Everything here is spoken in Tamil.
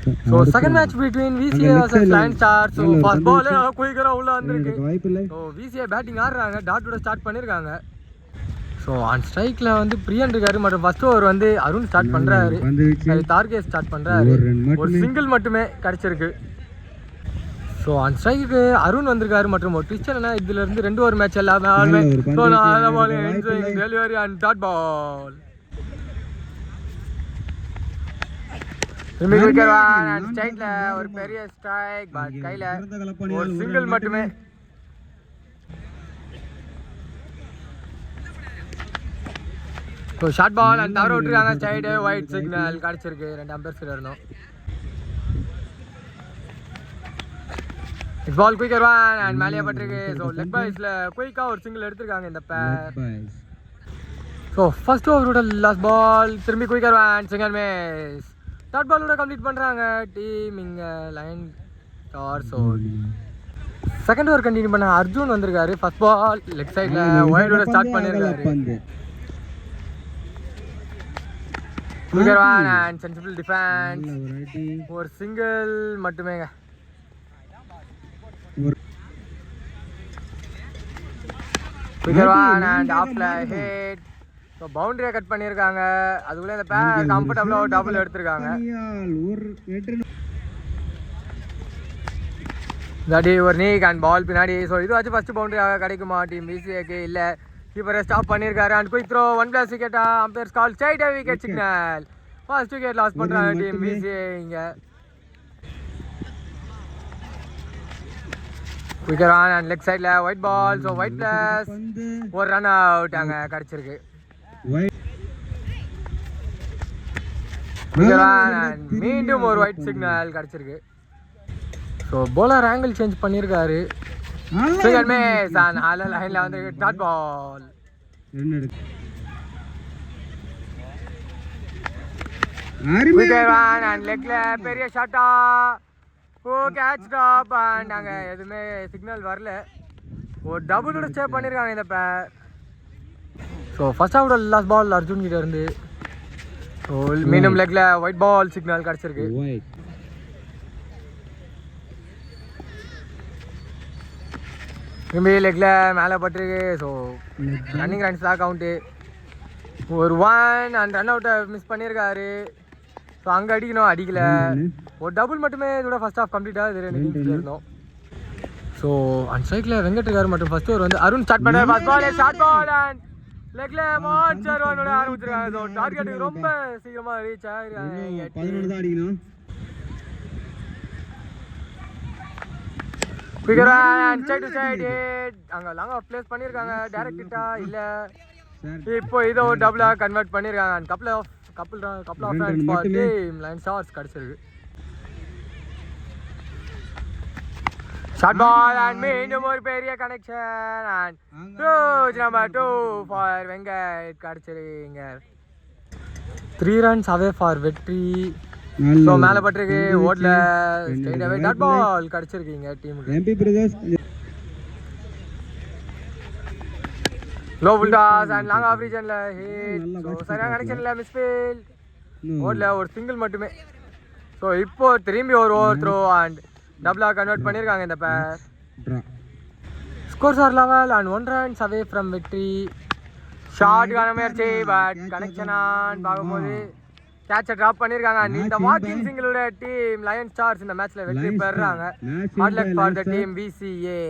So second match between VCA versus Lion Stars. So first ball குயிக்கரா உள்ள வந்திருக்கு. So VCA batting ஆடுறாங்க, டாட்டோட ஸ்டார்ட் பண்ணிருக்காங்க. So on strikeல வந்து பிரியன் இருக்காரு மற்றும் ஃபர்ஸ்ட் ஓவர் வந்து அருண் ஸ்டார்ட் பண்றாரு. டார்கெட் ஸ்டார்ட் பண்றாரு. ஒரு சிங்கிள் மட்டுமே கிடைச்சிருக்கு. So on strikeக்கு அருண் வந்திருக்காரு மற்றும் ஒரு ட்விஸ்ட் என்னன்னா இதுல இருந்து ரெண்டு ஓவர் மேட்ச் எல்லாமே so நாலு ball enjoying delivery and dot ball. ஸ்ட்ரைக்ல ஒரு பெரிய ஸ்ட்ரைக் பட் கையில ஒரு சிங்கிள் மட்டுமே. ஸோ ஷார்ட் பால் அண்ட் தவற விட்டுருக்காங்க. சைடு ஒயிட் சிக்னல் கிடைச்சிருக்கு. ரெண்டு அம்பேர்ஸ் இருந்தோம். It's ball quicker one and மேலேயே பட்டிருக்கு. ஸோ லெக் பாய்ஸ்ல குயிக்காக ஒரு சிங்கிள் எடுத்திருக்காங்க இந்த பேர். ஸோ ஃபர்ஸ்ட் ஓவரோட லாஸ்ட் பால் திரும்பி quicker one single miss. Dot பாலோட கம்ப்ளீட் பண்ணுறாங்க டீம் இங்கே line stars. Second over continue பண்ண அர்ஜுன் வந்திருக்காரு. ஃபர்ஸ்ட் பால் லெக் சைடில் ஒயிடோட ஸ்டார்ட் பண்ணியிருக்காரு. அண்ட் சென்சிபிள் டிஃபென்ஸ் ஒரு சிங்கிள் மட்டுமேங்க. அண்ட் ஆஃப்ல ஹிட். ஸோ பவுண்டரியை கட் பண்ணியிருக்காங்க. அதுக்குள்ளே இந்த பேர் கம்ஃபர்டபுளாக டபுள் எடுத்திருக்காங்க. இதாடி ஒரு நீக் அண்ட் பால் பின்னாடி. ஸோ இது வச்சு ஃபர்ஸ்ட் பவுண்டரியாக கிடைக்குமா டீம் பிசிஏக்கு? இல்லை, கீப்பரை ஸ்டாப் பண்ணியிருக்காரு. அண்ட் குயிக் த்ரோ 1+ விக்கெட்டா? Umpire's call straight wicket signal. First wicket loss பண்ணுறாங்க டீம் பிசிஏ. இங்கே விக்கெட் ஆன் அண்ட் லெக் சைடில் wide ball. So wide plus ஒரு ரன் அவுட் அங்கே கிடச்சிருக்கு. மீண்டும் ஒரு ஒயிட் சிக்னல் கிடைச்சிருக்கு. ஸோ போலர் ஆங்கிள் சேஞ்ச் பண்ணியிருக்காரு. லைன்ல வந்து டாட் பால். லெக்ல பெரிய ஷாட்டா. ஓ கேட்ச் ட்ராப் அண்ட் அங்கே எதுவுமே சிக்னல் வரல. ஒரு டபுளோட ஸ்டே பண்ணியிருக்காங்க இந்த பேர். ஸோ ஃபர்ஸ்ட் ஆஃபோட லாஸ்ட் பால் அர்ஜுன் கிட்ட இருந்து. ஸோ மீண்டும் லெக்ல ஒயிட் பால் சிக்னல் கிடச்சிருக்கு. திரும்பி லெக்ல மேலே பட்டிருக்கு. ஸோ ரன்னிங் ரன்ஸ் தான் கவுண்ட்டு. ஒரு 1 அண்ட் ரன் அவுட்டை மிஸ் பண்ணியிருக்காரு. ஸோ அங்கே அடிக்கணும், அடிக்கல. ஒரு டபுள் மட்டுமே இதோட ஃபர்ஸ்ட் ஆஃப் கம்ப்ளீட்டாக இது ரெண்டு டீம்ஸில் இருந்தோம். ஸோ அண்ட் ஸ்ட்ரைக்கில் வெங்கட் இருக்காரு மற்றும் ஃபர்ஸ்ட் ஓவர் வந்து அருண் ஸ்டார்ட் பண்ணார். First ball short ball and லெக்ல மார்ச்சர் ஒன்னோட ஆரம்பிச்சிருக்காங்க. ஸோ டார்கெட்டுக்கு ரொம்ப சீக்கிரமாக ரீச் ஆகிருக்காங்க. 11 தான் அடிக்கணும். அங்கே லாங் ஆஃப் பிளேஸ் பண்ணியிருக்காங்க. டைரக்ட் ஹிட்டா இல்லை, இப்போ இதை ஒரு டபுளாக கன்வெர்ட் பண்ணியிருக்காங்க. And couple of runs for team Lion Stars கிடச்சிருக்கு. ஷார்ட் பால் அண்ட் மீண்டும் ஒரு பெரிய connection and number 2 for Venkat கிடச்சிருங்க. 3 runs அவே ஃபார் வெற்றி. ஸோ மேலே பட்டிருக்கு. ஓட்ல ஸ்ட்ரைட் அவே டாட் பால் கிடச்சிருக்கீங்க டீமுக்கு. Low full toss and long off ரீஜன்ல ஹிட். ஸோ சரியான கனெக்ஷன்ல மிஸ்ஃபீல்ட். ஓட்ல ஒரு சிங்கிள் மட்டுமே. ஸோ இப்போ திரும்பி ஒரு ஓவர் த்ரோ அண்ட் டபுளாக கன்வெர்ட் பண்ணியிருக்காங்க இந்த பேர். Scores are level and 1 runs away from வெற்றி. ஷார்ட்டுக்கான முயற்சி பட் கனெக்ஷனான்னு பார்க்கும்போது கேட்சை ட்ராப் பண்ணியிருக்காங்க. அண்ட் இந்த வாக்கிங் சிங்கிளோட டீம் லயன் ஸ்டார்ஸ் இந்த மேட்ச்ல வெற்றி பெறுறாங்க. Hard luck for the team PCA.